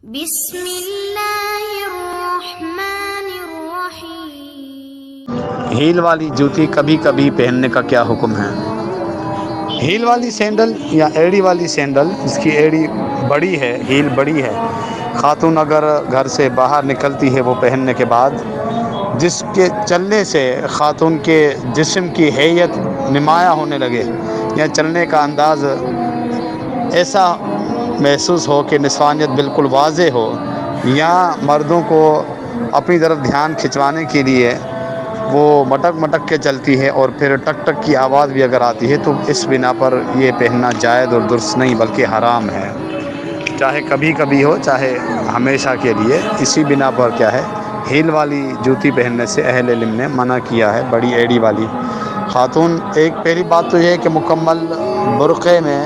بسم اللہ الرحمن الرحیم۔ ہیل والی جوتی کبھی کبھی پہننے کا کیا حکم ہے؟ ہیل والی سینڈل یا ایڑی والی سینڈل، جس کی ایڑی بڑی ہے، ہیل بڑی ہے، خاتون اگر گھر سے باہر نکلتی ہے وہ پہننے کے بعد، جس کے چلنے سے خاتون کے جسم کی ہیئت نمایاں ہونے لگے یا چلنے کا انداز ایسا محسوس ہو کہ نسوانیت بالکل واضح ہو، یا مردوں کو اپنی طرف دھیان کھنچوانے کے لیے وہ مٹک مٹک کے چلتی ہے اور پھر ٹک ٹک کی آواز بھی اگر آتی ہے، تو اس بنا پر یہ پہننا جائز اور درست نہیں بلکہ حرام ہے، چاہے کبھی کبھی ہو چاہے ہمیشہ کے لیے۔ اسی بنا پر کیا ہے، ہیل والی جوتی پہننے سے اہل علم نے منع کیا ہے، بڑی ایڑی والی۔ خاتون ایک پہلی بات تو یہ ہے کہ مکمل برقعے میں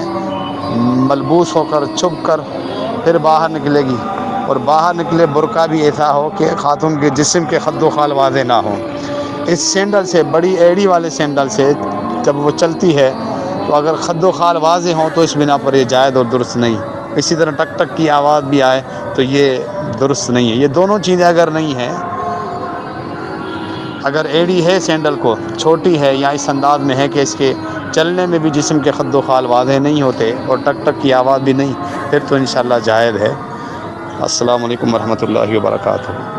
ملبوس ہو کر چھپ کر پھر باہر نکلے گی، اور باہر نکلے برقع بھی ایسا ہو کہ خاتون کے جسم کے خد و خال واضح نہ ہوں۔ اس سینڈل سے، بڑی ایڑی والے سینڈل سے جب وہ چلتی ہے تو اگر خد و خال واضح ہوں تو اس بنا پر یہ جائز اور درست نہیں۔ اسی طرح ٹک ٹک کی آواز بھی آئے تو یہ درست نہیں ہے۔ یہ دونوں چیزیں اگر نہیں ہیں، اگر ایڑی ہے سینڈل کو چھوٹی ہے یا اس انداز میں ہے کہ اس کے چلنے میں بھی جسم کے خد و خال واضح نہیں ہوتے اور ٹک ٹک کی آواز بھی نہیں، پھر تو انشاءاللہ جائز ہے۔ السلام علیکم ورحمۃ اللہ وبرکاتہ۔